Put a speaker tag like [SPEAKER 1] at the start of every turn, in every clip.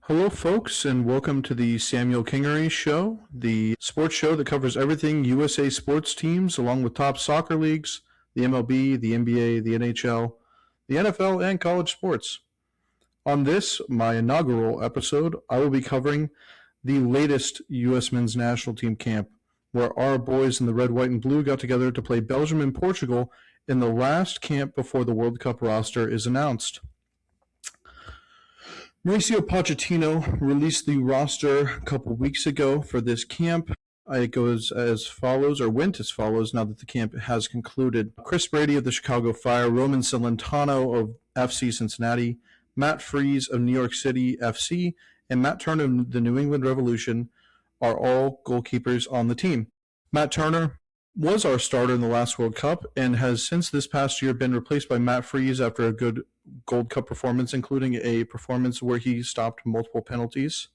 [SPEAKER 1] Hello, folks, and welcome to the Samuel Kingery Show, the sports show that covers everything USA sports teams, along with top soccer leagues, the MLB, the NBA, the NHL, the NFL, and college sports. On this, my inaugural episode, I will be covering the latest U.S. men's national team camp, where our boys in the red, white, and blue got together to play Belgium and Portugal in the last camp before the World Cup roster is announced. Mauricio Pochettino released the roster a couple weeks ago for this camp. It goes as follows, or went as follows, now that the camp has concluded. Chris Brady of the Chicago Fire, Roman Celentano of FC Cincinnati, Matt Freese of New York City FC, and Matt Turner of the New England Revolution are all goalkeepers on the team. Matt Turner was our starter in the last World Cup and has since this past year been replaced by Matt Freese after a good Gold Cup performance, including a performance where he stopped multiple penalties.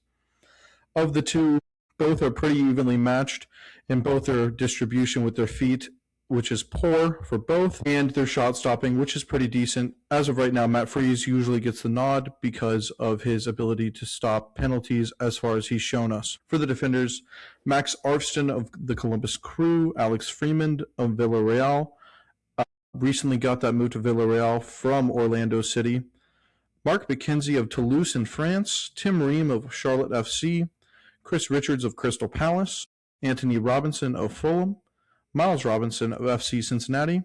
[SPEAKER 1] Of the two, both are pretty evenly matched in both their distribution with their feet, which is poor for both, and their shot stopping, which is pretty decent. As of right now, Matt Freese usually gets the nod because of his ability to stop penalties as far as he's shown us. For the defenders, Max Arfston of the Columbus Crew, Alex Freeman of Villarreal, recently got that move to Villarreal from Orlando City. Mark McKenzie of Toulouse in France, Tim Ream of Charlotte FC, Chris Richards of Crystal Palace, Anthony Robinson of Fulham, Miles Robinson of FC Cincinnati,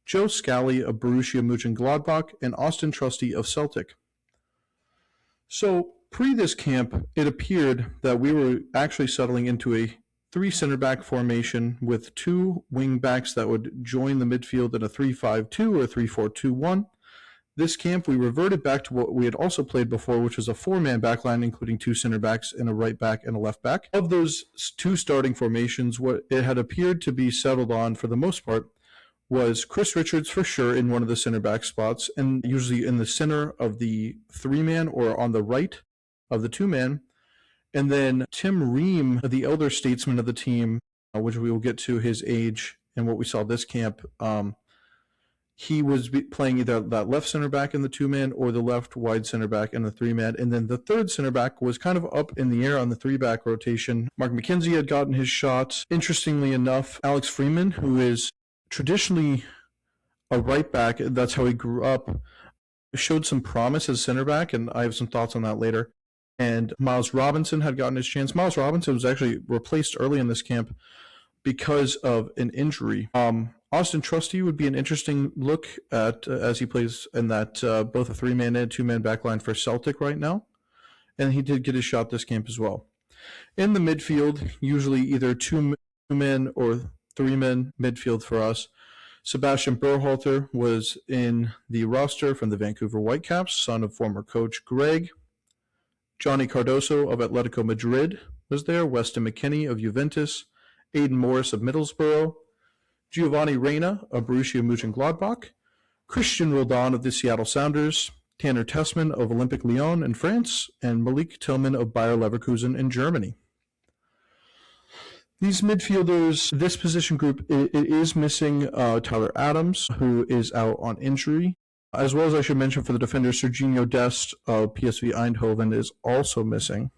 [SPEAKER 1] Joe Scally of Borussia Mönchengladbach, and Austin Trusty of Celtic. So, pre this camp, it appeared that we were actually settling into a three center-back formation with two wing-backs that would join the midfield in a 3-5-2 or a 3-4-2-1. This camp, we reverted back to what we had also played before, which was a four-man backline, including two center-backs and a right-back and a left-back. Of those two starting formations, what it had appeared to be settled on for the most part was Chris Richards for sure in one of the center-back spots, and usually in the center of the three-man or on the right of the two-man. And then Tim Ream, the elder statesman of the team, which we will get to his age and what we saw this camp, he was playing either that left center back in the two-man or the left wide center back in the three-man. And then the third center back was kind of up in the air on the three-back rotation. Mark McKenzie had gotten his shot. Interestingly enough, Alex Freeman, who is traditionally a right back, that's how he grew up, showed some promise as center back, and I have some thoughts on that later. And Miles Robinson had gotten his chance. Miles Robinson was actually replaced early in this camp because of an injury. Austin Trusty would be an interesting look at as he plays in that both a three-man and two-man backline for Celtic right now. And he did get his shot this camp as well. In the midfield, usually either two-men or three-men midfield for us. Sebastian Berhalter was in the roster from the Vancouver Whitecaps, son of former coach Greg. Johnny Cardoso of Atletico Madrid was there, Weston McKennie of Juventus, Aidan Morris of Middlesbrough, Giovanni Reyna of Borussia Mönchengladbach, Christian Roldan of the Seattle Sounders, Tanner Tessman of Olympique Lyon in France, and Malik Tillman of Bayer Leverkusen in Germany. These midfielders, this position group, it is missing Tyler Adams, who is out on injury. As well as I should mention for the defender, Serginho Dest of PSV Eindhoven is also missing.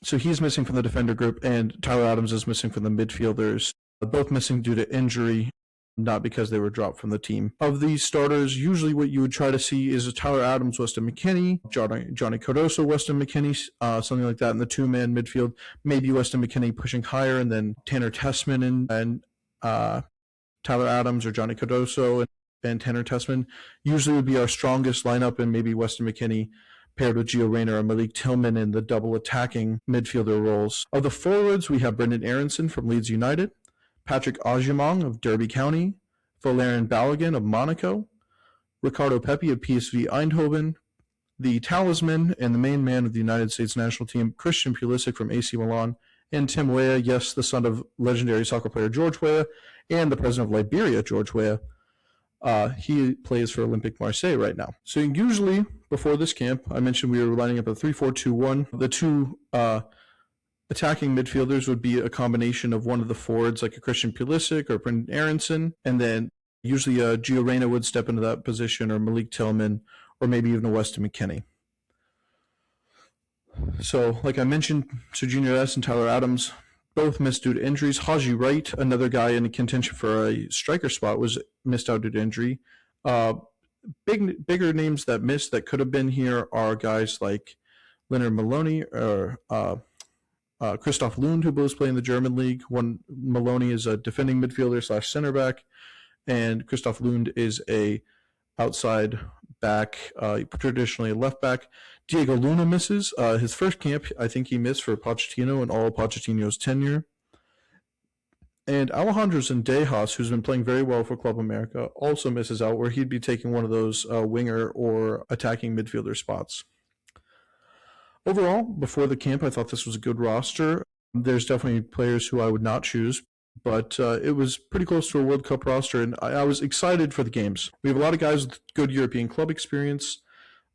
[SPEAKER 1] So he's missing from the defender group, and Tyler Adams is missing from the midfielders, both missing due to injury, not because they were dropped from the team. Of these starters, usually what you would try to see is a Tyler Adams, Weston McKennie, Johnny Cardoso, Weston McKennie, something like that in the two-man midfield. Maybe Weston McKennie pushing higher, and then Tanner Tessman and Tyler Adams or Johnny Cardoso and Tanner Tessman usually would be our strongest lineup, and maybe Weston McKennie paired with Gio Reyna or Malik Tillman in the double attacking midfielder roles. Of the forwards, we have Brendan Aronson from Leeds United, Patrick Agyemang of Derby County, Valerian Balogun of Monaco, Ricardo Pepi of PSV Eindhoven, the talisman and the main man of the United States national team, Christian Pulisic from AC Milan, and Tim Weah, yes, the son of legendary soccer player George Weah, and the president of Liberia, George Weah. He plays for Olympique Marseille right now. So usually, before this camp, I mentioned we were lining up a 3-4-2-1. The two attacking midfielders would be a combination of one of the forwards, like a Christian Pulisic or Brendan Aronson, and then usually Gio Reyna would step into that position, or Malik Tillman, or maybe even a Weston McKennie. So, like I mentioned, Sir Junior S and Tyler Adams both missed due to injuries. Haji Wright, another guy in contention for a striker spot, was missed out due to injury. Bigger names that missed that could have been here are guys like Leonard Maloney or Christoph Lund, who both play in the German league. One Maloney is a defending midfielder / center back, and Christoph Lund is a outside back, traditionally a left back. Diego Luna misses his first camp. I think he missed for Pochettino and all Pochettino's tenure. And Alejandro Zendejas, who's been playing very well for Club America, also misses out, where he'd be taking one of those winger or attacking midfielder spots. Overall, before the camp, I thought this was a good roster. There's definitely players who I would not choose, but it was pretty close to a World Cup roster, and I was excited for the games. We have a lot of guys with good European club experience,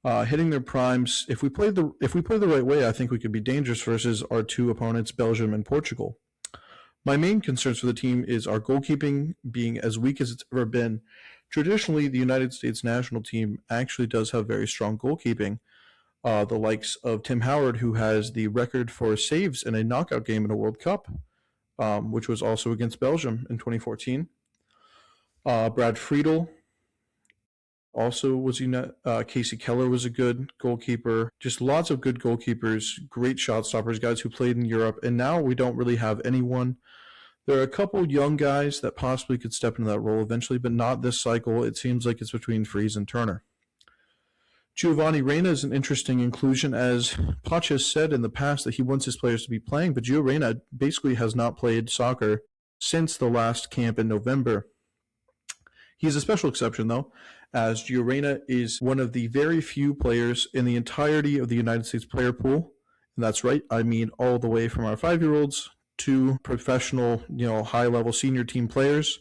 [SPEAKER 1] hitting their primes. If we play the right way, I think we could be dangerous versus our two opponents, Belgium and Portugal. My main concerns for the team is our goalkeeping being as weak as it's ever been. Traditionally, the United States national team actually does have very strong goalkeeping. The likes of Tim Howard, who has the record for saves in a knockout game in a World Cup, which was also against Belgium in 2014. Brad Friedel also was Casey Keller was a good goalkeeper. Just lots of good goalkeepers, great shot stoppers, guys who played in Europe, and now we don't really have anyone. There are a couple young guys that possibly could step into that role eventually, but not this cycle. It seems like it's between Freese and Turner. Giovanni Reyna is an interesting inclusion, as Poch has said in the past that he wants his players to be playing, but Gio Reyna basically has not played soccer since the last camp in November. He's a special exception, though, as Gio Reyna is one of the very few players in the entirety of the United States player pool. And that's right, I mean all the way from our 5-year-olds to professional, high-level senior team players.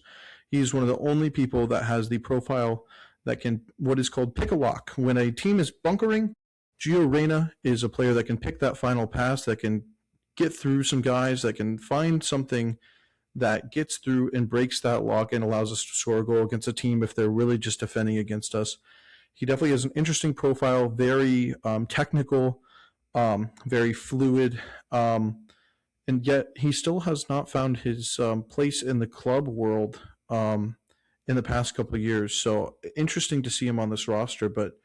[SPEAKER 1] He's one of the only people that has the profile that can, what is called pick a lock. When a team is bunkering, Gio Reyna is a player that can pick that final pass, that can get through some guys, that can find something that gets through and breaks that lock and allows us to score a goal against a team if they're really just defending against us. He definitely has an interesting profile, very technical, very fluid, and yet he still has not found his place in the club world in the past couple of years. So interesting to see him on this roster, but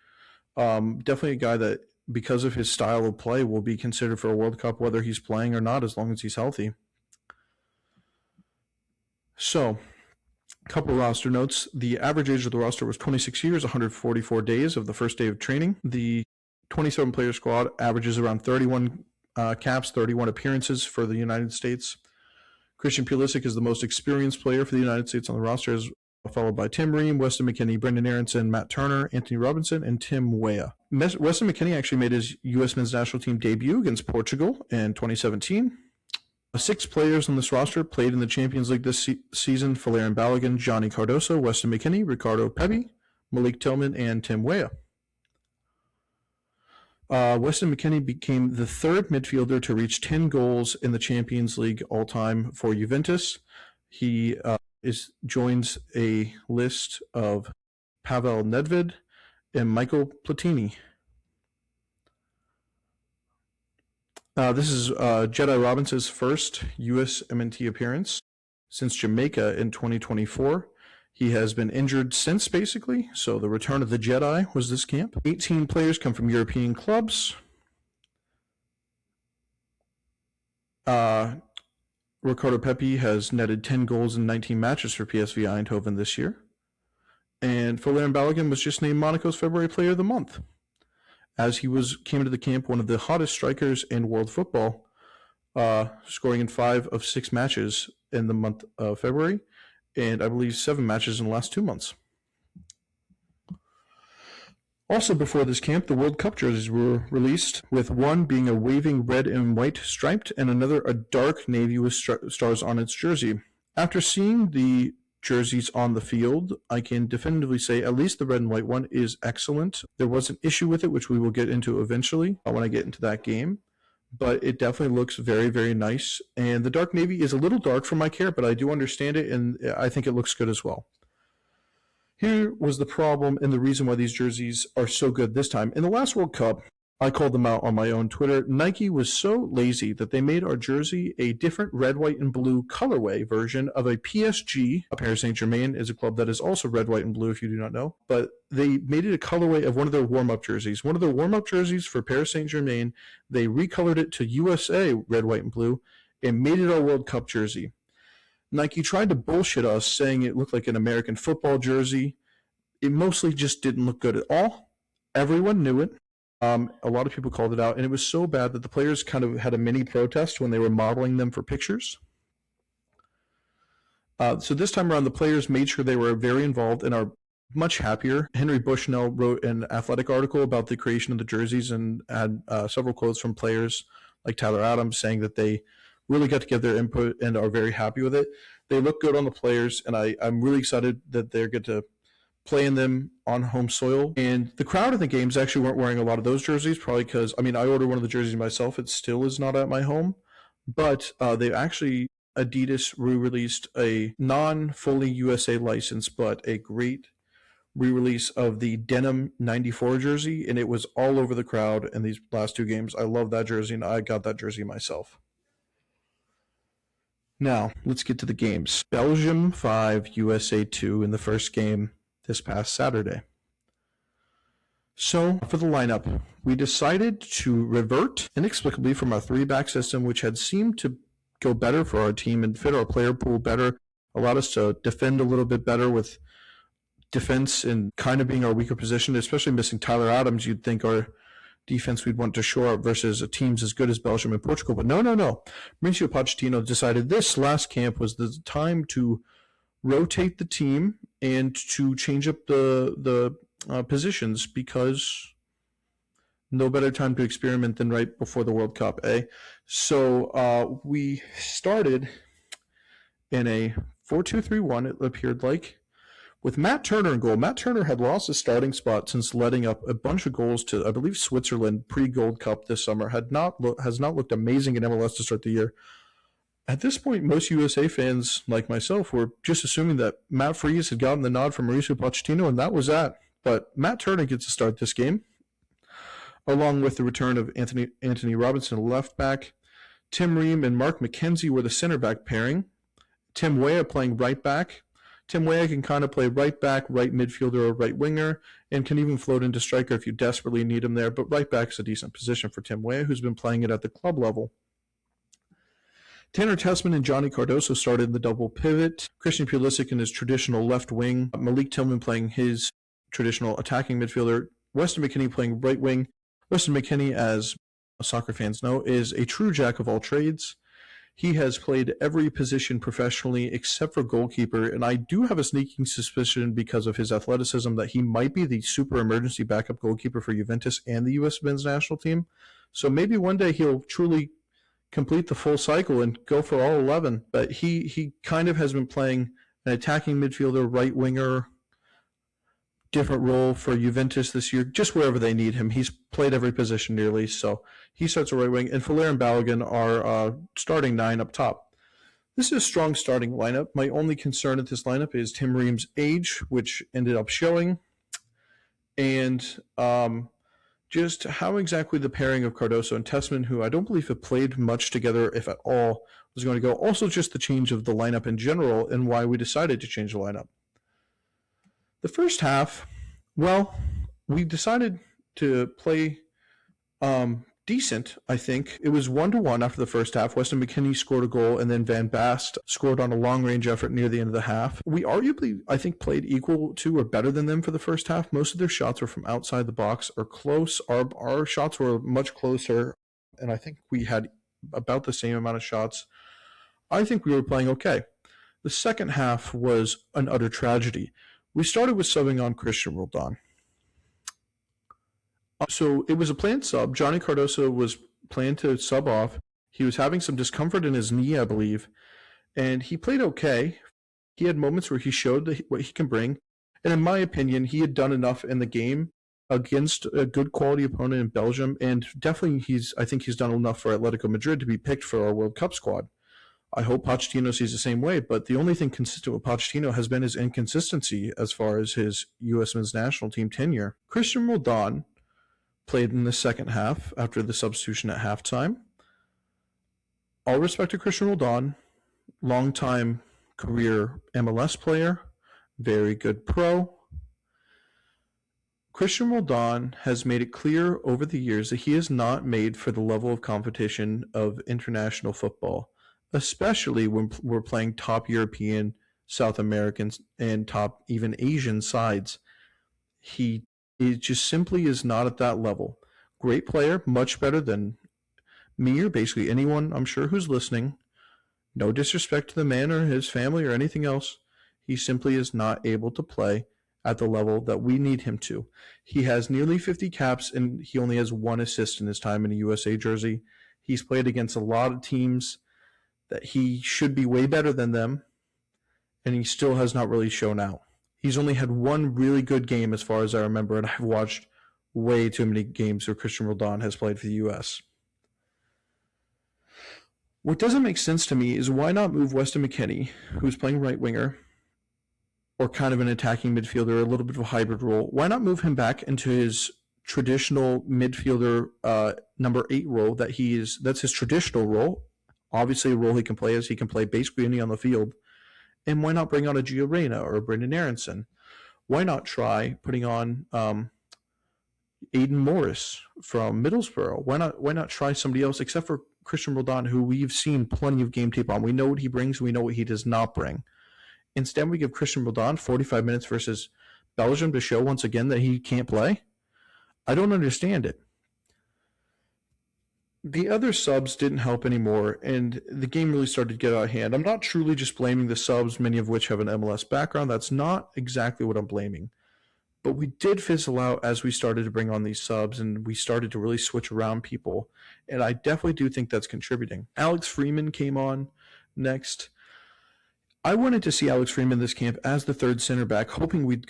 [SPEAKER 1] definitely a guy that, because of his style of play, will be considered for a World Cup, whether he's playing or not, as long as he's healthy. So, a couple roster notes. The average age of the roster was 26 years, 144 days of the first day of training. The 27-player squad averages around 31 caps, 31 appearances for the United States. Christian Pulisic is the most experienced player for the United States on the roster, followed by Tim Ream, Weston McKennie, Brendan Aronson, Matt Turner, Anthony Robinson, and Tim Weah. Weston McKennie actually made his U.S. men's national team debut against Portugal in 2017. 6 players on this roster played in the Champions League this season: Valerian Balogun, Johnny Cardoso, Weston McKennie, Ricardo Pepi, Malik Tillman, and Tim Weah. Weston McKennie became the 3rd midfielder to reach 10 goals in the Champions League all-time for Juventus. He joins a list of Pavel Nedved and Michael Platini. This is Jedi Robinson's first USMNT appearance since Jamaica in 2024. He has been injured since, basically, so the return of the Jedi was this camp. 18 players come from European clubs. Ricardo Pepi has netted 10 goals in 19 matches for PSV Eindhoven this year. And Valerian Balogun was just named Monaco's February Player of the Month, as he came into the camp one of the hottest strikers in world football, scoring in 5 of 6 matches in the month of February, and I believe 7 matches in the last 2 months. Also before this camp, the World Cup jerseys were released, with one being a waving red and white striped and another a dark navy with stars on its jersey. After seeing the jerseys on the field, I can definitively say at least the red and white one is excellent. There was an issue with it, which we will get into eventually when I get into that game, but it definitely looks very, very nice. And the dark navy is a little dark for my care, but I do understand it, and I think it looks good as well. Here was the problem and the reason why these jerseys are so good this time. In the last World Cup, I called them out on my own Twitter. Nike was so lazy that they made our jersey a different red, white, and blue colorway version of a PSG. Paris Saint-Germain is a club that is also red, white, and blue, if you do not know. But they made it a colorway of one of their warm-up jerseys. One of their warm-up jerseys for Paris Saint-Germain, they recolored it to USA red, white, and blue and made it our World Cup jersey. Nike tried to bullshit us, saying it looked like an American football jersey. It mostly just didn't look good at all. Everyone knew it. A lot of people called it out, and it was so bad that the players kind of had a mini protest when they were modeling them for pictures. So this time around, the players made sure they were very involved and are much happier. Henry Bushnell wrote an Athletic article about the creation of the jerseys and had several quotes from players like Tyler Adams saying that they really got to give their input and are very happy with it. They look good on the players, and I'm really excited that they're going to play in them on home soil. And the crowd in the games actually weren't wearing a lot of those jerseys, probably because, I ordered one of the jerseys myself. It still is not at my home. But they actually, Adidas re-released a non-fully USA license, but a great re-release of the Denim 94 jersey, and it was all over the crowd in these last two games. I love that jersey, and I got that jersey myself. Now, let's get to the games. Belgium 5, USA 2 in the first game this past Saturday. So, for the lineup, we decided to revert inexplicably from our three-back system, which had seemed to go better for our team and fit our player pool better, allowed us to defend a little bit better with defense and kind of being our weaker position, especially missing Tyler Adams. You'd think our defense we'd want to shore up versus teams as good as Belgium and Portugal. But no. Mauricio Pochettino decided this last camp was the time to rotate the team and to change up the positions, because no better time to experiment than right before the World Cup, eh? So we started in a 4-2-3-1, it appeared like, with Matt Turner in goal. Matt Turner had lost his starting spot since letting up a bunch of goals to, I believe, Switzerland pre-Gold Cup this summer. Has not looked amazing in MLS to start the year. At this point, most USA fans, like myself, were just assuming that Matt Freese had gotten the nod from Mauricio Pochettino, and that was that. But Matt Turner gets to start this game, along with the return of Anthony Robinson, left back. Tim Ream and Mark McKenzie were the center back pairing. Tim Weah playing right back. Tim Weah can kind of play right back, right midfielder, or right winger, and can even float into striker if you desperately need him there. But right back is a decent position for Tim Weah, who's been playing it at the club level. Tanner Tessman and Johnny Cardoso started in the double pivot. Christian Pulisic in his traditional left wing. Malik Tillman playing his traditional attacking midfielder. Weston McKennie playing right wing. Weston McKennie, as soccer fans know, is a true jack of all trades. He has played every position professionally except for goalkeeper, and I do have a sneaking suspicion because of his athleticism that he might be the super emergency backup goalkeeper for Juventus and the U.S. men's national team. So maybe one day he'll truly complete the full cycle and go for all 11. But he kind of has been playing an attacking midfielder, right winger, different role for Juventus this year, just wherever they need him. He's played every position nearly, so he starts a right wing. And Fuller and Balogun are starting 9 up top. This is a strong starting lineup. My only concern at this lineup is Tim Ream's age, which ended up showing, and just how exactly the pairing of Cardoso and Tessman, who I don't believe have played much together, if at all, was going to go. Also, just the change of the lineup in general and why we decided to change the lineup. The first half, well, we decided to play decent, I think. It was 1-1 after the first half. Weston McKennie scored a goal, and then Van Basten scored on a long-range effort near the end of the half. We arguably, I think, played equal to or better than them for the first half. Most of their shots were from outside the box or close. Our shots were much closer, and I think we had about the same amount of shots. I think we were playing okay. The second half was an utter tragedy. We started with subbing on Christian Roldan. So it was a planned sub. Johnny Cardoso was planned to sub off. He was having some discomfort in his knee, I believe, and he played okay. He had moments where he showed what he can bring, and in my opinion, he had done enough in the game against a good quality opponent in Belgium, and definitely I think he's done enough for Atletico Madrid to be picked for our World Cup squad. I hope Pochettino sees the same way, but the only thing consistent with Pochettino has been his inconsistency as far as his U.S. men's national team tenure. Christian Roldan played in the second half after the substitution at halftime. All respect to Christian Roldan, longtime career MLS player, very good pro. Christian Roldan has made it clear over the years that he is not made for the level of competition of international football, especially when we're playing top European, South Americans, and top even Asian sides. He just simply is not at that level. Great player, much better than me or basically anyone I'm sure who's listening. No disrespect to the man or his family or anything else. He simply is not able to play at the level that we need him to. He has nearly 50 caps and he only has 1 assist in his time in a USA jersey. He's played against a lot of teams that he should be way better than them, and he still has not really shown out. He's only had 1 really good game as far as I remember, and I've watched way too many games where Christian Roldan has played for the US. What doesn't make sense to me is why not move Weston McKennie, who's playing right winger, or kind of an attacking midfielder, a little bit of a hybrid role. Why not move him back into his traditional midfielder number 8 role that's his traditional role. Obviously a role he can play as he can play basically any on the field. And why not bring on a Gio Reyna or a Brendan Aronson? Why not try putting on Aiden Morris from Middlesbrough? Why not try somebody else except for Christian Roldan, who we've seen plenty of game tape on. We know what he brings, we know what he does not bring. Instead, we give Christian Roldan 45 minutes versus Belgium to show once again that he can't play. I don't understand it. The other subs didn't help anymore, and the game really started to get out of hand. I'm not truly just blaming the subs, many of which have an MLS background. That's not exactly what I'm blaming. But we did fizzle out as we started to bring on these subs, and we started to really switch around people. And I definitely do think that's contributing. Alex Freeman came on next. I wanted to see Alex Freeman this camp as the third center back, hoping we'd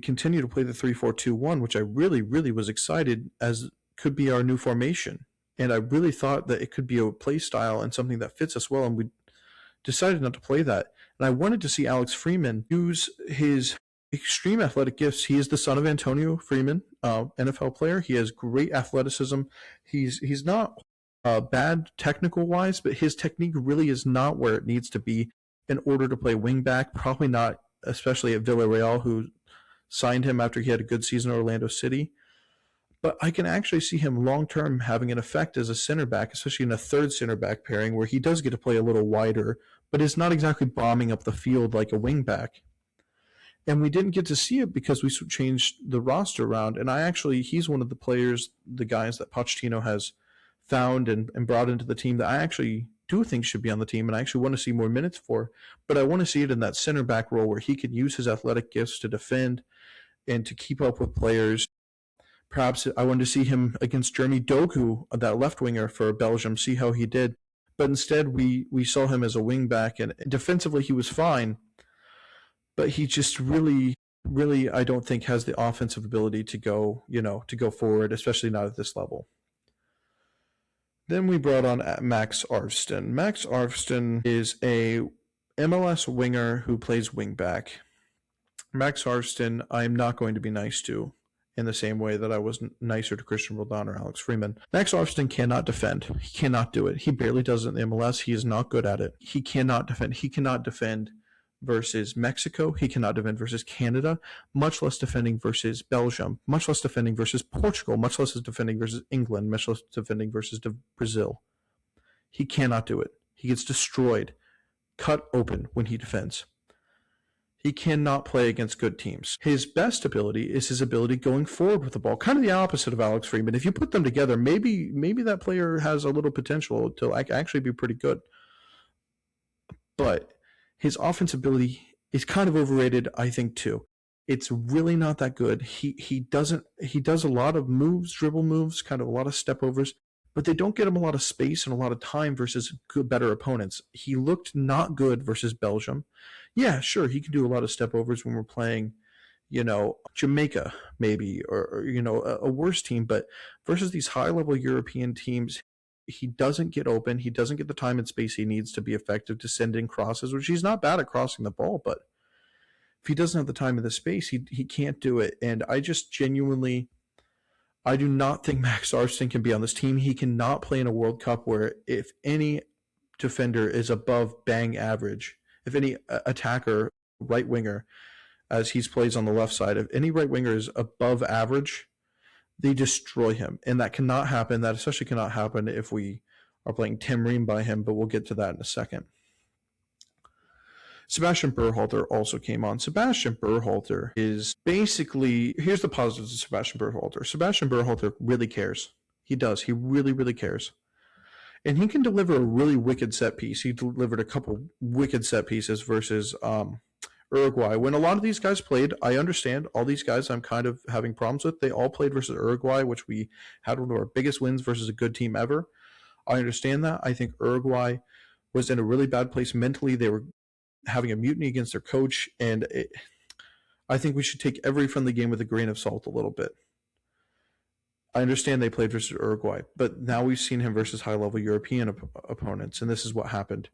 [SPEAKER 1] continue to play the 3-4-2-1, which I really, really was excited as could be our new formation. And I really thought that it could be a play style and something that fits us well, and we decided not to play that. And I wanted to see Alex Freeman use his extreme athletic gifts. He is the son of Antonio Freeman, NFL player. He has great athleticism. He's not bad technical-wise, but his technique really is not where it needs to be in order to play wingback, probably not, especially at Villarreal, who signed him after he had a good season at Orlando City. But I can actually see him long-term having an effect as a center back, especially in a third center back pairing where he does get to play a little wider, but is not exactly bombing up the field like a wingback. And we didn't get to see it because we changed the roster around. And he's one of the players, the guys that Pochettino has found and brought into the team that I actually do think should be on the team and I actually want to see more minutes for. But I want to see it in that center back role where he can use his athletic gifts to defend and to keep up with players. Perhaps I wanted to see him against Jeremy Doku, that left winger for Belgium, see how he did. But instead, we saw him as a wing back, and defensively he was fine. But he just really, I don't think has the offensive ability to go forward, especially not at this level. Then we brought on Max Arvston. Max Arvston is a MLS winger who plays wingback. Max Arvston, I'm not going to be nice to in the same way that I was nicer to Christian Roldan or Alex Freeman. Max Arvston cannot defend. He cannot do it. He barely does it in the MLS. He is not good at it. He cannot defend. He cannot defend versus Mexico. He cannot defend versus Canada, much less defending versus Belgium, much less defending versus Portugal, much less defending versus England, much less defending versus Brazil. He cannot do it. He gets destroyed, cut open when he defends. He cannot play against good teams. His best ability is his ability going forward with the ball, kind of the opposite of Alex Freeman. If you put them together, maybe that player has a little potential to actually be pretty good. But his offensive ability is kind of overrated, I think, too. It's really not that good. He does a lot of moves, dribble moves, kind of a lot of step overs, but they don't get him a lot of space and a lot of time versus better opponents. He looked not good versus Belgium. Yeah, sure, he can do a lot of step overs when we're playing, Jamaica maybe, or a worse team, but versus these high-level European teams, he doesn't get open. He doesn't get the time and space he needs to be effective to send in crosses, which he's not bad at crossing the ball, but if he doesn't have the time and the space, he can't do it. And I just genuinely, I do not think Max Arston can be on this team. He cannot play in a World Cup where if any defender is above bang average, if any attacker, right winger, as he plays on the left side, if any right winger is above average, they destroy him. And that cannot happen. That especially cannot happen if we are playing Tim Ream by him, but we'll get to that in a second. Sebastian Berhalter also came on. Sebastian Berhalter is basically, here's the positives of Sebastian Berhalter. Sebastian Berhalter really cares. He does. He really, really cares. And he can deliver a really wicked set piece. He delivered a couple wicked set pieces versus Uruguay. When a lot of these guys played, I understand all these guys I'm kind of having problems with. They all played versus Uruguay, which we had one of our biggest wins versus a good team ever. I understand that. I think Uruguay was in a really bad place mentally. They were having a mutiny against their coach, and I think we should take every friendly game with a grain of salt a little bit. I understand they played versus Uruguay, but now we've seen him versus high-level European opponents, and this is what happened.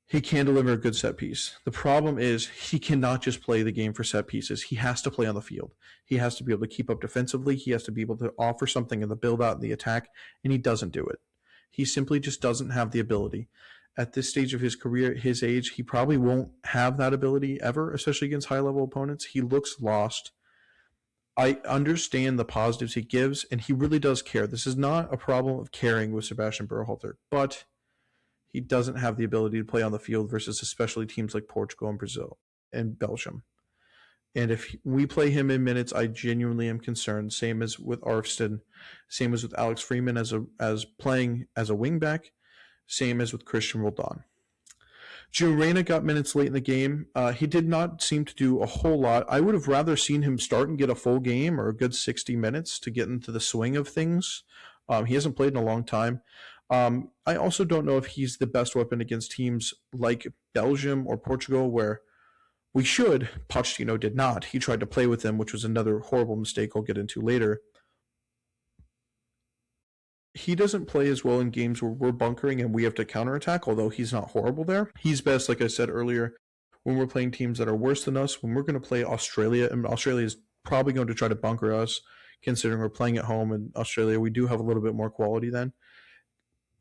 [SPEAKER 1] He can deliver a good set piece. The problem is he cannot just play the game for set pieces. He has to play on the field. He has to be able to keep up defensively. He has to be able to offer something in the build-out and the attack, and he doesn't do it. He simply just doesn't have the ability. At this stage of his career, his age, he probably won't have that ability ever, especially against high-level opponents. He looks lost. I understand the positives he gives, and he really does care. This is not a problem of caring with Sebastian Berhalter, but he doesn't have the ability to play on the field versus especially teams like Portugal and Brazil and Belgium. And if we play him in minutes, I genuinely am concerned. Same as with Arfston, same as with Alex Freeman as playing as a wingback, same as with Christian Roldan. Gio Reyna got minutes late in the game. He did not seem to do a whole lot. I would have rather seen him start and get a full game or a good 60 minutes to get into the swing of things. He hasn't played in a long time. I also don't know if he's the best weapon against teams like Belgium or Portugal, where we should. Pochettino did not. He tried to play with them, which was another horrible mistake I'll get into later. He doesn't play as well in games where we're bunkering and we have to counterattack, although he's not horrible there. He's best, like I said earlier, when we're playing teams that are worse than us. When we're going to play Australia, and Australia is probably going to try to bunker us, considering we're playing at home in Australia. We do have a little bit more quality then.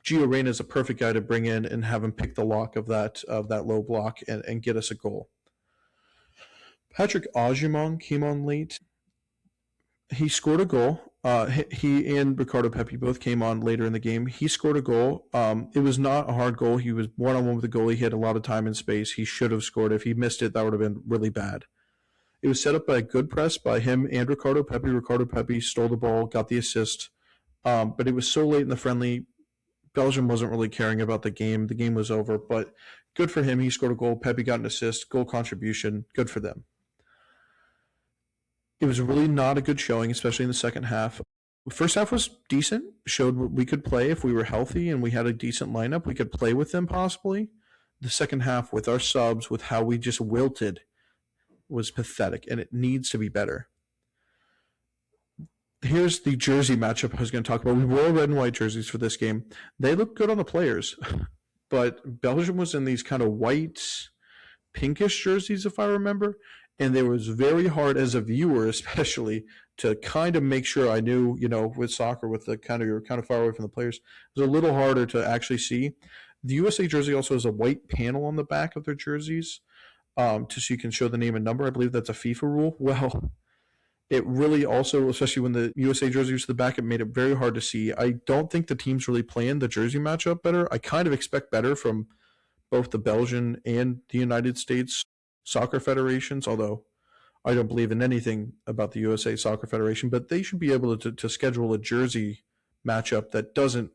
[SPEAKER 1] Gio Reyna is a perfect guy to bring in and have him pick the lock of that low block and get us a goal. Patrick Agyemang came on late. He scored a goal. He and Ricardo Pepi both came on later in the game. He scored a goal. It was not a hard goal. He was one-on-one with the goalie. He had a lot of time and space. He should have scored. If he missed it, that would have been really bad. It was set up by a good press by him and Ricardo Pepi. Ricardo Pepi stole the ball, got the assist. But it was so late in the friendly, Belgium wasn't really caring about the game. The game was over, but good for him. He scored a goal. Pepi got an assist, goal contribution. Good for them. It was really not a good showing, especially in the second half. The first half was decent, showed what we could play if we were healthy and we had a decent lineup. We could play with them possibly. The second half, with our subs, with how we just wilted, was pathetic, and it needs to be better. Here's the jersey matchup I was going to talk about. We wore red and white jerseys for this game. They look good on the players, but Belgium was in these kind of white, pinkish jerseys, if I remember. And it was very hard as a viewer, especially, to kind of make sure I knew, with soccer, with the you're kind of far away from the players. It was a little harder to actually see. The USA jersey also has a white panel on the back of their jerseys, so you can show the name and number. I believe that's a FIFA rule. Well, it really also, especially when the USA jersey was to the back, it made it very hard to see. I don't think the teams really planned the jersey matchup better. I kind of expect better from both the Belgian and the United States soccer federations, although I don't believe in anything about the USA Soccer Federation, but they should be able to schedule a jersey matchup that doesn't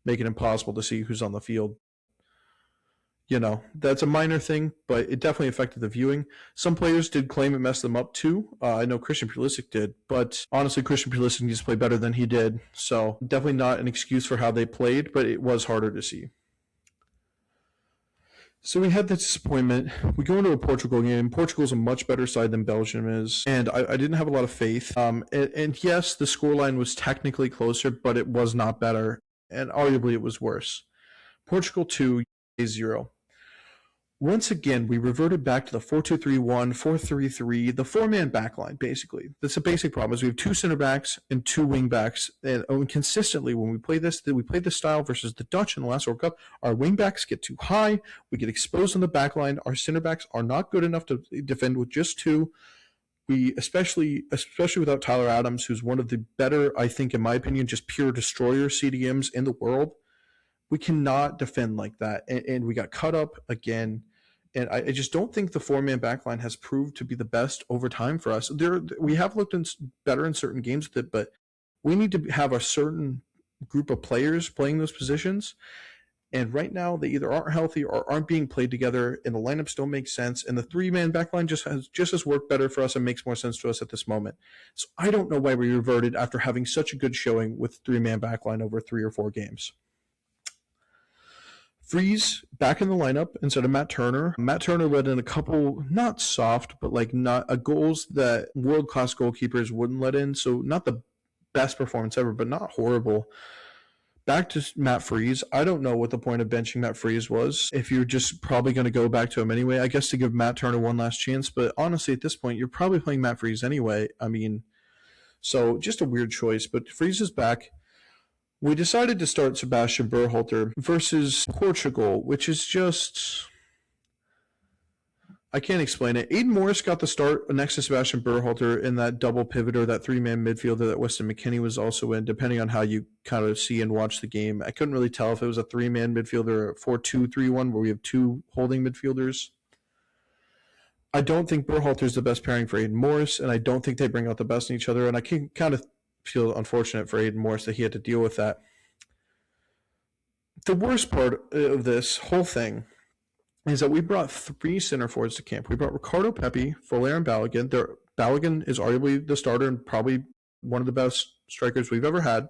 [SPEAKER 1] make it impossible to see who's on the field. That's a minor thing, but it definitely affected the viewing. Some players did claim it messed them up too. I know Christian Pulisic did, but honestly, Christian Pulisic needs to play better than he did. So definitely not an excuse for how they played, but it was harder to see. So we had that disappointment. We go into a Portugal game. Portugal's a much better side than Belgium is, and I didn't have a lot of faith. And yes, the scoreline was technically closer, but it was not better. and arguably it was worse. Portugal 2, USA 0. Once again, we reverted back to the 4-2-3-1, 4-3-3, the four-man backline, basically. That's a basic problem, is we have two center backs and two wing backs. And consistently, when we play this style versus the Dutch in the last World Cup, our wing backs get too high, we get exposed on the backline, our center backs are not good enough to defend with just two. We, especially without Tyler Adams, who's one of the better, I think, in my opinion, just pure destroyer CDMs in the world, we cannot defend like that. And we got cut up again. And I just don't think the four-man backline has proved to be the best over time for us. We have looked better in certain games with it, but we need to have a certain group of players playing those positions. And right now, they either aren't healthy or aren't being played together, and the lineups don't make sense. And the three-man backline just has worked better for us and makes more sense to us at this moment. So I don't know why we reverted after having such a good showing with three-man backline over 3 or 4 games. Freeze back in the lineup instead of Matt Turner. Matt Turner led in a couple, not soft, but goals that world-class goalkeepers wouldn't let in. So not the best performance ever, but not horrible. Back to Matt Freeze. I don't know what the point of benching Matt Freeze was. If you're just probably going to go back to him anyway, I guess to give Matt Turner one last chance. But honestly, at this point, you're probably playing Matt Freeze anyway. I mean, so just a weird choice. But Freeze is back. We decided to start Sebastian Berhalter versus Portugal, which is just... I can't explain it. Aidan Morris got the start next to Sebastian Berhalter in that double pivot or that three-man midfielder that Weston McKennie was also in, depending on how you kind of see and watch the game. I couldn't really tell if it was a three-man midfielder or a 4-2-3-1 where we have two holding midfielders. I don't think Berhalter is the best pairing for Aidan Morris, and I don't think they bring out the best in each other, and I can kind of feel unfortunate for Aidan Morris that he had to deal with that. The worst part of this whole thing is that we brought 3 center forwards to camp. We brought Ricardo Pepi, Folair, and Balogun. Balogun is arguably the starter and probably one of the best strikers we've ever had.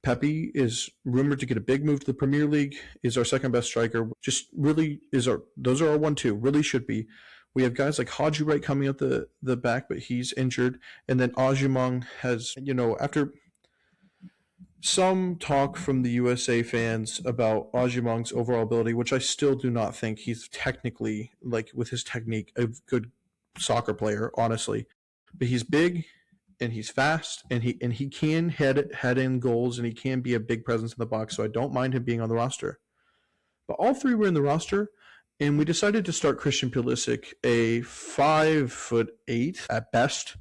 [SPEAKER 1] Pepi is rumored to get a big move to the Premier League, is our second best striker. Just really those are our 1-2, really should be. We have guys like Haji Wright coming up the back, but he's injured. And then Ajimong has, after some talk from the USA fans about Ajimong's overall ability, which I still do not think he's technically, with his technique, a good soccer player, honestly. But he's big and he's fast and he can head in goals and he can be a big presence in the box, so I don't mind him being on the roster. But all 3 were in the roster. And we decided to start Christian Pulisic, a 5'8" at best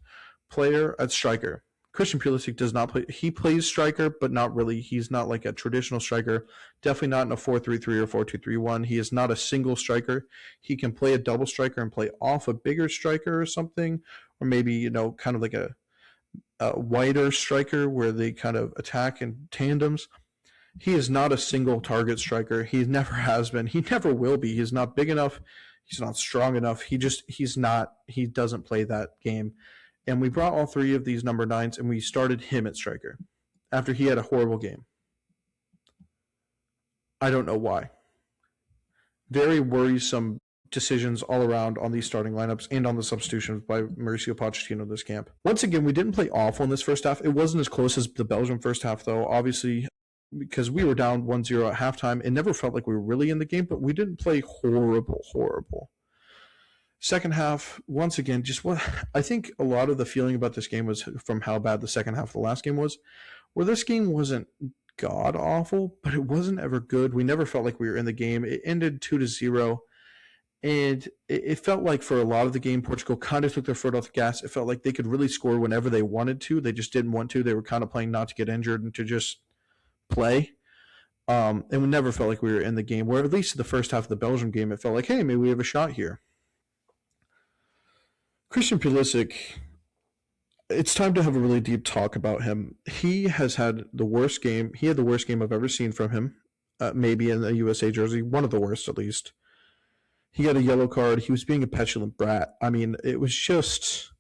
[SPEAKER 1] player at striker. Christian Pulisic does not play. He plays striker, but not really. He's not like a traditional striker. Definitely not in a 4-3-3 or 4-2-3-1. He is not a single striker. He can play a double striker and play off a bigger striker or something, or maybe kind of like a wider striker where they kind of attack in tandems. He is not a single target striker. He never has been. He never will be. He's not big enough. He's not strong enough. He doesn't play that game. And we brought all 3 of these number 9s and we started him at striker after he had a horrible game. I don't know why. Very worrisome decisions all around on these starting lineups and on the substitutions by Mauricio Pochettino this camp. Once again, we didn't play awful in this first half. It wasn't as close as the Belgium first half, though. Obviously, because we were down 1-0 at halftime, it never felt like we were really in the game, but we didn't play horrible. Second half, once again, I think a lot of the feeling about this game was from how bad the second half of the last game was, where this game wasn't god-awful, but it wasn't ever good. We never felt like we were in the game. It ended 2-0, and it felt like for a lot of the game, Portugal kind of took their foot off the gas. It felt like they could really score whenever they wanted to. They just didn't want to. They were kind of playing not to get injured and to just play. And we never felt like we were in the game, where at least in the first half of the Belgium game, it felt like, hey, maybe we have a shot here. Christian Pulisic, it's time to have a really deep talk about him. He has had the worst game. He had the worst game I've ever seen from him, maybe in a USA jersey, one of the worst at least. He got a yellow card. He was being a petulant brat. I mean, it was just...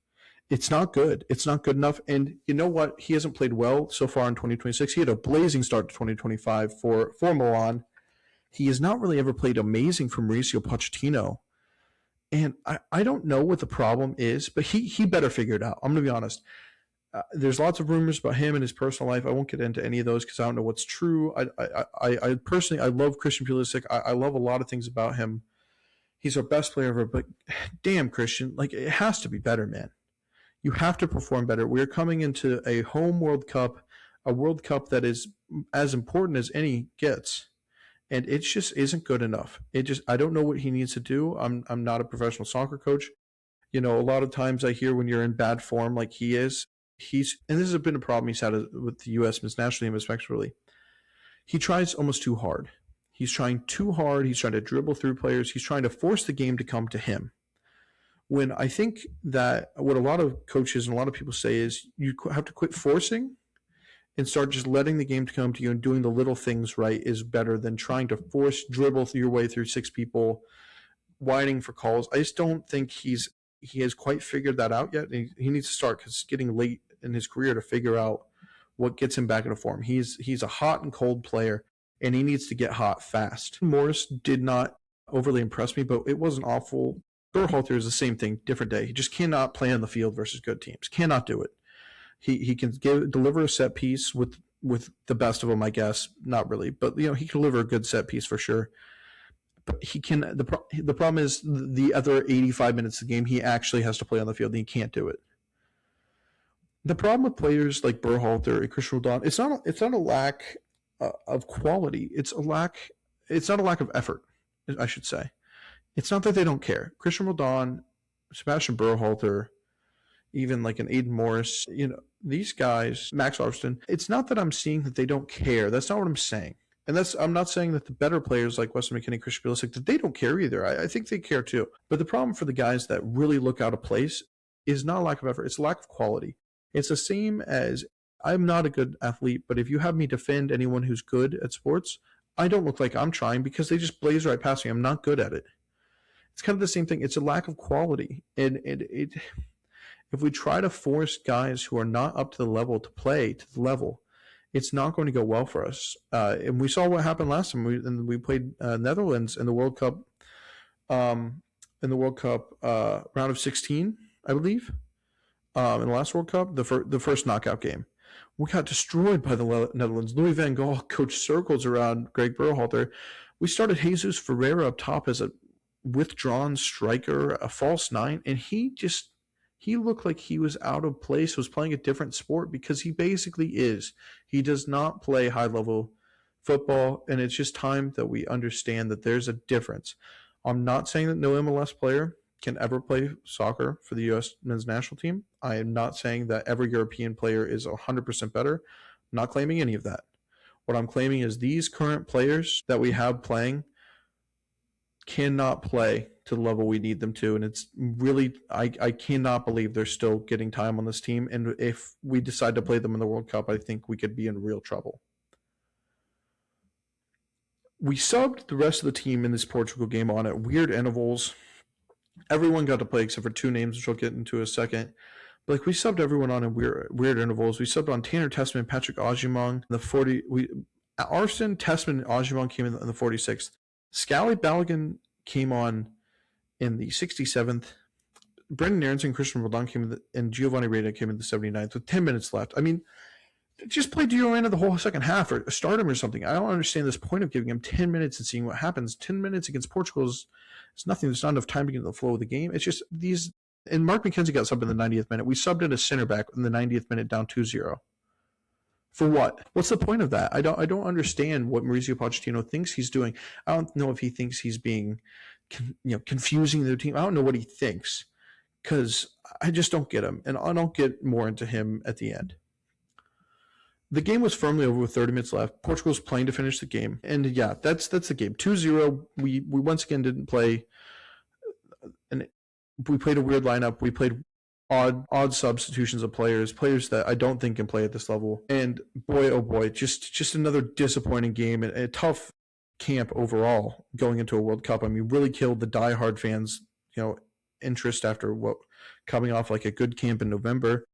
[SPEAKER 1] It's not good. It's not good enough. And you know what? He hasn't played well so far in 2026. He had a blazing start to 2025 for Milan. He has not really ever played amazing for Mauricio Pochettino. And I don't know what the problem is, but he better figure it out. I'm going to be honest. There's lots of rumors about him and his personal life. I won't get into any of those because I don't know what's true. I personally, I love Christian Pulisic. I love a lot of things about him. He's our best player ever, but damn, Christian, like, it has to be better, man. You have to perform better. We're coming into a home World Cup, a World Cup that is as important as any gets, and it just isn't good enough. I don't know what he needs to do. I'm not a professional soccer coach. A lot of times I hear when you're in bad form like he is, and this has been a problem he's had with the U.S. men's national team especially. He tries almost too hard. He's trying too hard. He's trying to dribble through players. He's trying to force the game to come to him. When I think that what a lot of coaches and a lot of people say is you have to quit forcing and start just letting the game to come to you, and doing the little things right is better than trying to dribble your way through six people, whining for calls. I just don't think he has quite figured that out yet. He needs to start, because it's getting late in his career to figure out what gets him back into form. He's a hot and cold player, and he needs to get hot fast. Morris did not overly impress me, but it wasn't awful. Berhalter is the same thing, different day. He just cannot play on the field versus good teams. Cannot do it. He can deliver a set piece with the best of them, I guess. Not really, but he can deliver a good set piece for sure. But he can. The problem is the other 85 minutes of the game he actually has to play on the field, and he can't do it. The problem with players like Berhalter and Christian Roldan, it's not a lack of quality. It's not a lack of effort, I should say. It's not that they don't care. Christian Roldan, Sebastian Berhalter, even like an Aiden Morris, these guys, Max Arston, it's not that I'm seeing that they don't care. That's not what I'm saying. And I'm not saying that the better players like Weston McKennie, Christian Pulisic, that they don't care either. I think they care too. But the problem for the guys that really look out of place is not a lack of effort. It's a lack of quality. It's the same as, I'm not a good athlete, but if you have me defend anyone who's good at sports, I don't look like I'm trying, because they just blaze right past me. I'm not good at it. It's kind of the same thing. It's a lack of quality. And if we try to force guys who are not up to the level to play to the level, it's not going to go well for us. And we saw what happened last time. We played Netherlands in the World Cup, round of 16, I believe, in the last World Cup, the first knockout game. We got destroyed by the Netherlands. Louis van Gaal coached circles around Greg Berhalter. We started Jesus Ferreira up top as a withdrawn striker, a false nine, and he looked like he was out of place, was playing a different sport, because he basically is. He does not play high-level football, and it's just time that we understand that there's a difference. I'm not saying that no MLS player can ever play soccer for the U.S. men's national team. I am not saying that every European player is 100% better. I'm not claiming any of that. What I'm claiming is these current players that we have playing cannot play to the level we need them to, and it's really, I cannot believe they're still getting time on this team, and if we decide to play them in the World Cup, I think we could be in real trouble. We subbed the rest of the team in this Portugal game on at weird intervals. Everyone got to play except for two names, which I'll get into in a second. But we subbed everyone on in weird intervals. We subbed on Tanner Tessman, Patrick Agyemang, Arston, Tessman, and Agyemang came in the 46th. Scally Balogun came on in the 67th. Brendan Aronson, Christian Roldan came in, and Giovanni Reina came in the 79th with 10 minutes left. I mean, just play Gio Reyna the whole second half, or start him or something. I don't understand this point of giving him 10 minutes and seeing what happens. 10 minutes against Portugal is nothing. There's not enough time to get into the flow of the game. It's just these. And Mark McKenzie got subbed in the 90th minute. We subbed in a center back in the 90th minute down 2-0. For what? What's the point of that? I don't understand what Mauricio Pochettino thinks he's doing. I don't know if he thinks he's being, confusing the team. I don't know what he thinks, because I just don't get him, and I don't get more into him at the end. The game was firmly over with 30 minutes left. Portugal was playing to finish the game, and yeah, that's the game. 2-0. We once again didn't play, and we played a weird lineup. We played odd substitutions of players that I don't think can play at this level. And boy, oh boy, just another disappointing game, and a tough camp overall going into a World Cup. I mean, really killed the diehard fans, interest after coming off like a good camp in November.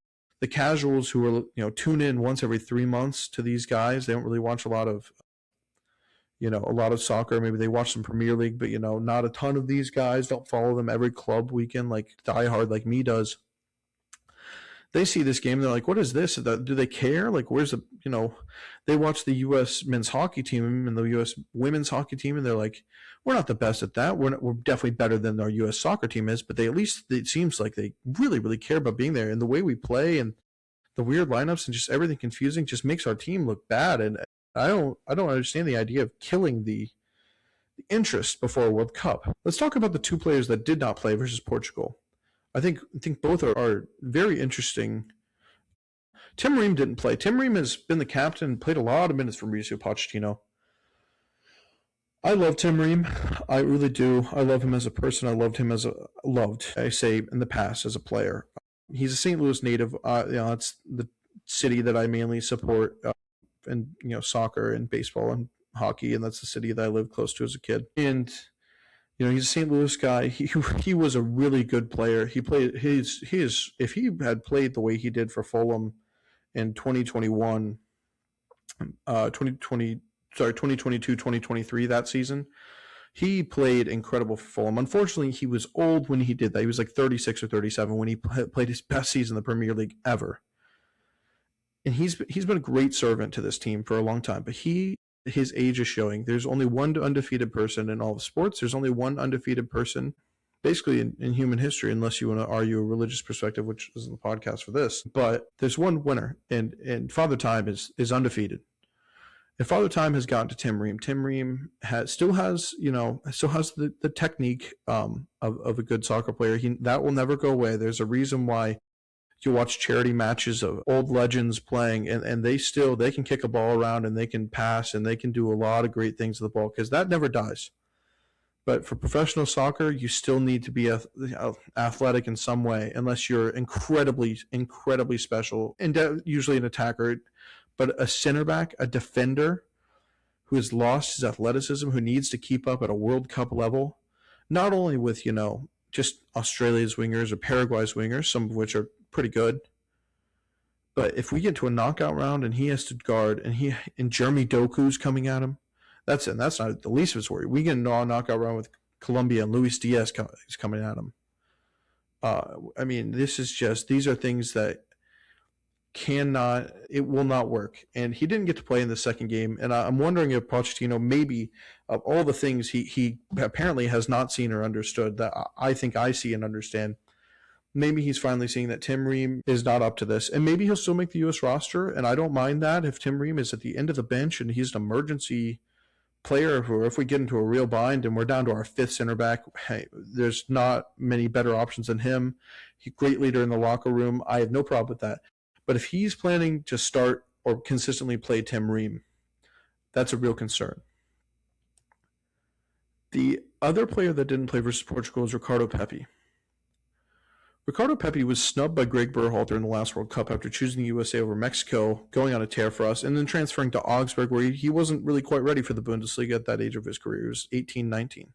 [SPEAKER 1] The casuals who are, tune in once every 3 months to these guys, they don't really watch a lot of soccer. Maybe they watch some Premier League, but, not a ton of these guys. Don't follow them every club weekend like diehard like me does. they see this game, they're like, what is this? Do they care? Like, where's the, they watch the U.S. men's hockey team and the U.S. women's hockey team, and they're like, we're not the best at that. We're definitely better than our U.S. soccer team is, but at least it seems like they really, really care about being there. And the way we play and the weird lineups and just everything confusing just makes our team look bad. And I don't understand the idea of killing the interest before a World Cup. Let's talk about the two players that did not play versus Portugal. I think both are very interesting. Tim Ream didn't play. Tim Ream has been the captain, played a lot of minutes for Mauricio Pochettino. I love Tim Ream. I really do. I love him as a person. I loved him I say in the past as a player. He's a St. Louis native. It's the city that I mainly support in soccer and baseball and hockey, and that's the city that I lived close to as a kid. And he's a St. Louis guy. He was a really good player. He played if he had played the way he did for Fulham in 2021, 2022, 2023, that season, he played incredible for Fulham. Unfortunately, he was old when he did that. He was like 36 or 37 when he played his best season in the Premier League ever. And he's been a great servant to this team for a long time, but his age is showing. There's only one undefeated person in all of sports. There's only one undefeated person basically in human history, unless you want to argue a religious perspective, which isn't the podcast for this. But there's one winner, and Father Time is undefeated. And Father Time has gotten to Tim Ream. Tim Ream still has the technique of a good soccer player. That will never go away. There's a reason why you watch charity matches of old legends playing, and they can kick a ball around, and they can pass, and they can do a lot of great things with the ball, because that never dies. But for professional soccer, you still need to be athletic in some way, unless you're incredibly, incredibly special, and usually an attacker. But a center back, a defender who has lost his athleticism, who needs to keep up at a World Cup level, not only with, just Australia's wingers or Paraguay's wingers, some of which are pretty good. But if we get to a knockout round and he has to guard, and Jeremy Doku's coming at him, that's not the least of his worry. We get a knockout round with Colombia and Luis Diaz is coming at him. These are things that it will not work. And he didn't get to play in the second game. And I'm wondering if Pochettino, maybe of all the things he apparently has not seen or understood that I think I see and understand, maybe he's finally seeing that Tim Ream is not up to this. And maybe he'll still make the U.S. roster, and I don't mind that if Tim Ream is at the end of the bench and he's an emergency player, or if we get into a real bind and we're down to our fifth center back, hey, there's not many better options than him. He's a great leader in the locker room. I have no problem with that. But if he's planning to start or consistently play Tim Ream, that's a real concern. The other player that didn't play versus Portugal is Ricardo Pepi. Ricardo Pepi was snubbed by Greg Berhalter in the last World Cup after choosing the USA over Mexico, going on a tear for us, and then transferring to Augsburg, where he wasn't really quite ready for the Bundesliga at that age of his career. He was 18, 19.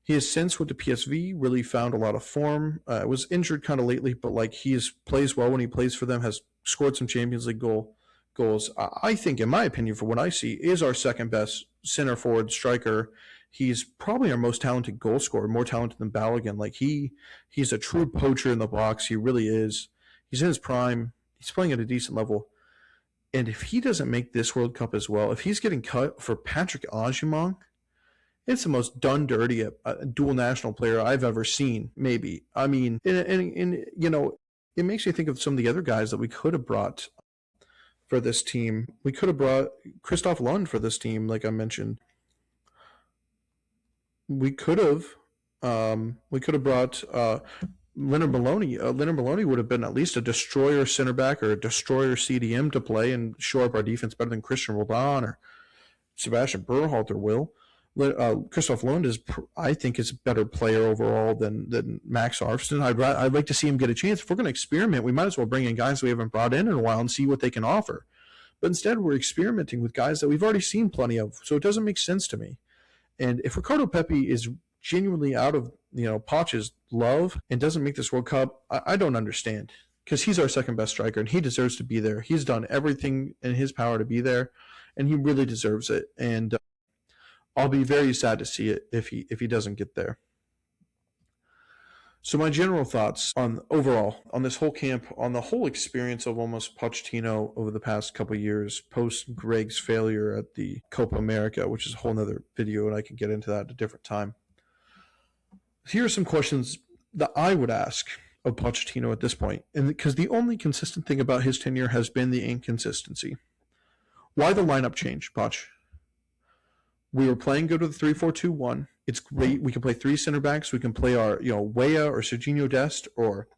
[SPEAKER 1] He has since with the PSV really found a lot of form. Was injured kind of lately, but he plays well when he plays for them, has scored some Champions League goals. I think, in my opinion, for what I see, is our second best center forward striker. He's probably our most talented goal scorer, more talented than Balogun. He's a true poacher in the box. He really is. He's in his prime. He's playing at a decent level. And if he doesn't make this World Cup as well, if he's getting cut for Patrick Agyemang, it's the most done dirty dual national player I've ever seen, maybe. I mean, it makes me think of some of the other guys that we could have brought for this team. We could have brought Christoph Lund for this team, like I mentioned. We could have brought Leonard Maloney. Leonard Maloney would have been at least a destroyer center back or a destroyer CDM to play and shore up our defense better than Christian Roldan or Sebastian Berhalter will. Christoph Lund I think, is a better player overall than Max Arfsten. I'd like to see him get a chance. If we're going to experiment, we might as well bring in guys we haven't brought in a while and see what they can offer. But instead, we're experimenting with guys that we've already seen plenty of, so it doesn't make sense to me. And if Ricardo Pepi is genuinely out of Poch's love and doesn't make this World Cup, I don't understand, because he's our second best striker and he deserves to be there. He's done everything in his power to be there, and he really deserves it. And I'll be very sad to see it if he doesn't get there. So my general thoughts on overall on this whole camp, on the whole experience of almost Pochettino over the past couple of years, post Greg's failure at the Copa America, which is a whole nother video, and I can get into that at a different time. Here are some questions that I would ask of Pochettino at this point, and because the only consistent thing about his tenure has been the inconsistency. Why the lineup change, Poch? We were playing good with the 3-4-2-1. It's great. We can play three center backs. We can play our, Weah or Serginho Dest or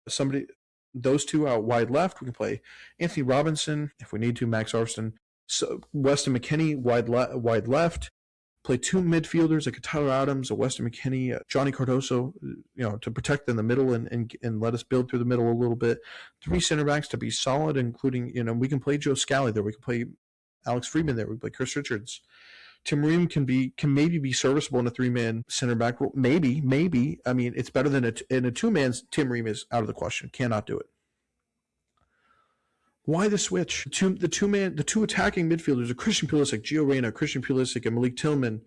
[SPEAKER 1] somebody, those two out wide left. We can play Anthony Robinson if we need to, Max Arston, so Weston McKennie wide left. Play two midfielders like a Tyler Adams, a Weston McKennie, Johnny Cardoso, to protect in the middle and let us build through the middle a little bit. Three center backs to be solid, including, we can play Joe Scally there. We can play Alex Friedman there. We can play Chris Richards. Tim Ream can maybe be serviceable in a three-man center back role. Maybe. I mean, it's better than in a two-man. Tim Ream is out of the question. Cannot do it. Why the switch? The two attacking midfielders are Christian Pulisic, Gio Reyna, Christian Pulisic, and Malik Tillman,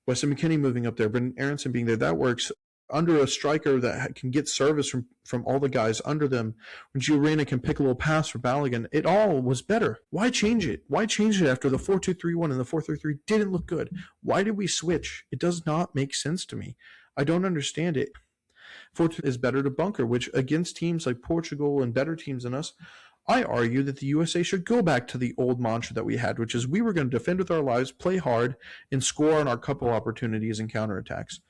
[SPEAKER 1] Weston McKennie moving up there, Brendan Aronson being there. That works under a striker that can get service from all the guys under them. When Gio Reyna can pick a little pass for Balogun, it all was better. Why change it? Why change it after the 4-2-3-1 and the 4-3-3 didn't look good? Why did we switch? It does not make sense to me. I don't understand it. 4-2 is better to bunker, which against teams like Portugal and better teams than us, I argue that the USA should go back to the old mantra that we had, which is we were going to defend with our lives, play hard, and score on our couple opportunities and counterattacks.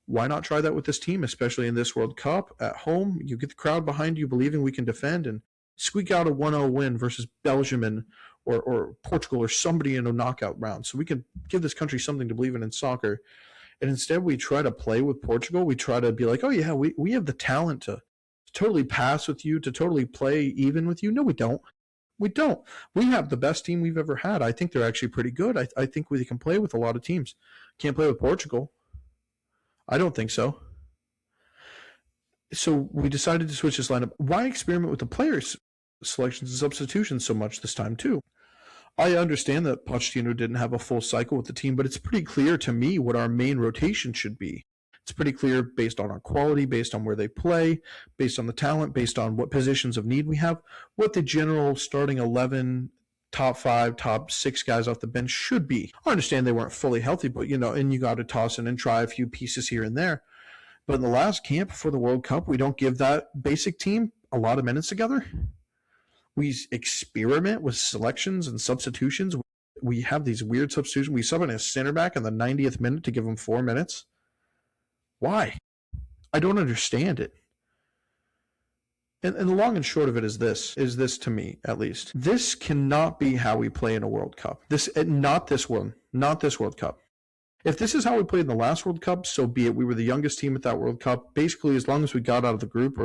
[SPEAKER 1] Why not try that with this team, especially in this World Cup at home? You get the crowd behind you believing we can defend and squeak out a 1-0 win versus Belgium or Portugal or somebody in a knockout round. So we can give this country something to believe in soccer. And instead we try to play with Portugal. We try to be like, oh yeah, we have the talent to totally pass with you, to totally play even with you. No, we don't. We don't. We have the best team we've ever had. I think they're actually pretty good. I think we can play with a lot of teams. Can't play with Portugal. I don't think so. So we decided to switch this lineup. Why experiment with the players' selections and substitutions so much this time too? I understand that Pochettino didn't have a full cycle with the team, but it's pretty clear to me what our main rotation should be. It's pretty clear based on our quality, based on where they play, based on the talent, based on what positions of need we have, what the general starting 11, top 5, top 6 guys off the bench should be. I understand they weren't fully healthy, but and you got to toss in and try a few pieces here and there. But in the last camp for the World Cup, we don't give that basic team a lot of minutes together. We experiment with selections and substitutions. We have these weird substitutions. We sub in a center back in the 90th minute to give him 4 minutes. Why? I don't understand it. And the long and short of it is this to me, at least. This cannot be how we play in a World Cup. Not this World Cup. If this is how we played in the last World Cup, so be it. We were the youngest team at that World Cup. Basically, as long as we got out of the group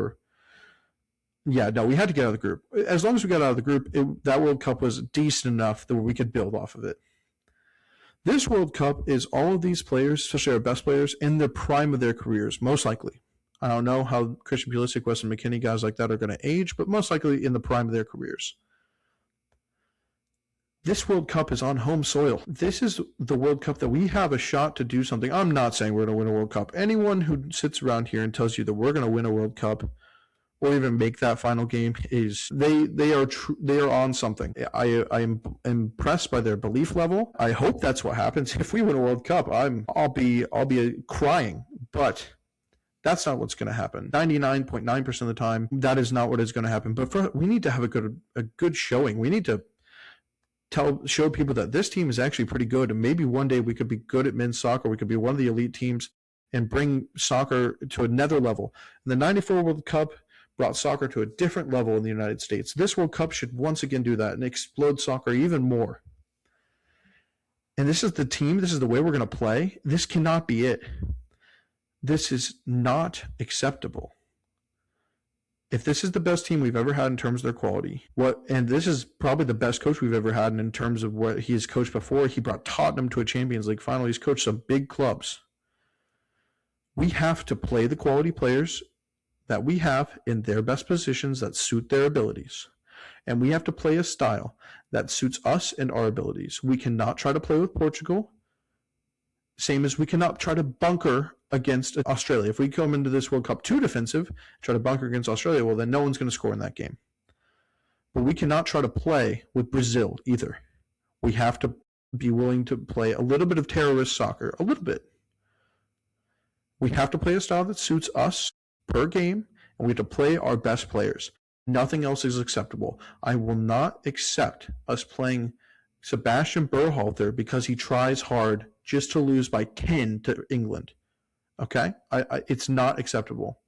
[SPEAKER 1] we had to get out of the group. As long as we got out of the group, that World Cup was decent enough that we could build off of it. This World Cup is all of these players, especially our best players, in the prime of their careers, most likely. I don't know how Christian Pulisic, Weston McKennie, guys like that are going to age, but most likely in the prime of their careers. This World Cup is on home soil. This is the World Cup that we have a shot to do something. I'm not saying we're going to win a World Cup. Anyone who sits around here and tells you that we're going to win a World Cup or even make that final game is they are on something. I am impressed by their belief level. I hope that's what happens. If we win a World Cup, I'll be crying, but that's not what's going to happen. 99.9% of the time, that is not what is going to happen. But we need to have a good showing. We need to show people that this team is actually pretty good, and maybe one day we could be good at men's soccer. We could be one of the elite teams and bring soccer to another level. And the '94 World Cup brought soccer to a different level in the United States. This World Cup should once again do that and explode soccer even more. And this is the team, this is the way we're going to play. This cannot be it. This is not acceptable. If this is the best team we've ever had in terms of their quality, and this is probably the best coach we've ever had in terms of what he has coached before. He brought Tottenham to a Champions League final. He's coached some big clubs. We have to play the quality players that we have in their best positions that suit their abilities. And we have to play a style that suits us and our abilities. We cannot try to play with Portugal, same as we cannot try to bunker against Australia. If we come into this World Cup too defensive, try to bunker against Australia, well, then no one's going to score in that game. But we cannot try to play with Brazil either. We have to be willing to play a little bit of terrorist soccer, a little bit. We have to play a style that suits us per game, and we have to play our best players. Nothing else is acceptable. I will not accept us playing Sebastian Berhalter because he tries hard just to lose by 10 to England. Okay? It's not acceptable.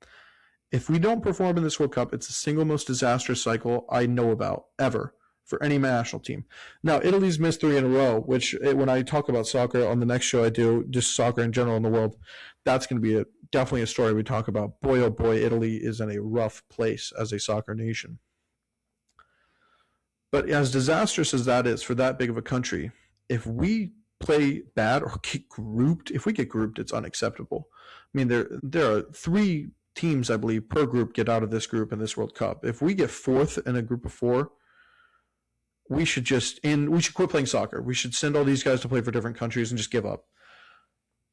[SPEAKER 1] If we don't perform in this World Cup, it's the single most disastrous cycle I know about ever for any national team. Now, Italy's missed 3 in a row, which when I talk about soccer on the next show I do, just soccer in general in the world, that's going to be definitely a story we talk about. Boy, oh boy, Italy is in a rough place as a soccer nation. But as disastrous as that is for that big of a country, if we play bad or get grouped, if we get grouped, it's unacceptable. I mean, there are 3 teams, I believe, per group get out of this group in this World Cup. If we get 4th in a group of 4, we should quit playing soccer. We should send all these guys to play for different countries and just give up.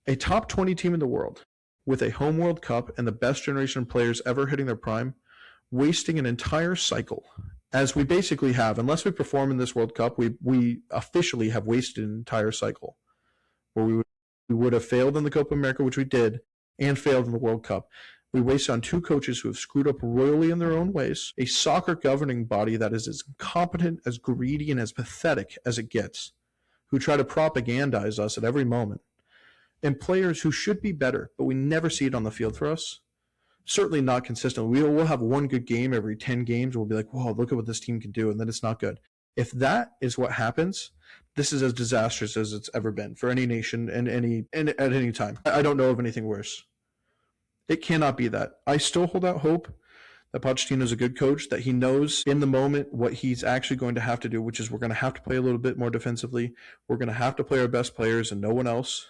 [SPEAKER 1] A top 20 team in the world with a home World Cup and the best generation of players ever hitting their prime, wasting an entire cycle, as we basically have. Unless we perform in this World Cup, we officially have wasted an entire cycle where we would have failed in the Copa America, which we did, and failed in the World Cup. We waste on 2 coaches who have screwed up royally in their own ways, a soccer governing body that is as incompetent, as greedy, and as pathetic as it gets, who try to propagandize us at every moment, and players who should be better, but we never see it on the field for us. Certainly not consistently. We'll have one good game every 10 games. We'll be like, whoa, look at what this team can do, and then it's not good. If that is what happens, this is as disastrous as it's ever been for any nation and at any time. I don't know of anything worse. It cannot be that. I still hold out hope that Pochettino is a good coach, that he knows in the moment what he's actually going to have to do, which is we're going to have to play a little bit more defensively. We're going to have to play our best players and no one else.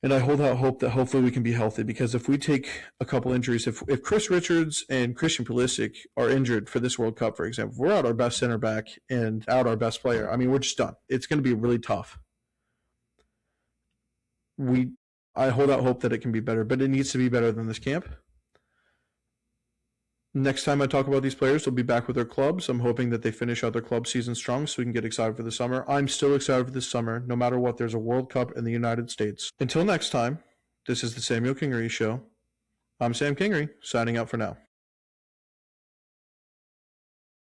[SPEAKER 1] And I hold out hope that hopefully we can be healthy, because if we take a couple injuries, if Chris Richards and Christian Pulisic are injured for this World Cup, for example, if we're out our best center back and out our best player, I mean, we're just done. It's going to be really tough. I hold out hope that it can be better, but it needs to be better than this camp. Next time I talk about these players, they'll be back with their clubs. I'm hoping that they finish out their club season strong so we can get excited for the summer. I'm still excited for this summer. No matter what, there's a World Cup in the United States. Until next time, this is the Samuel Kingery Show. I'm Sam Kingery, signing out for now.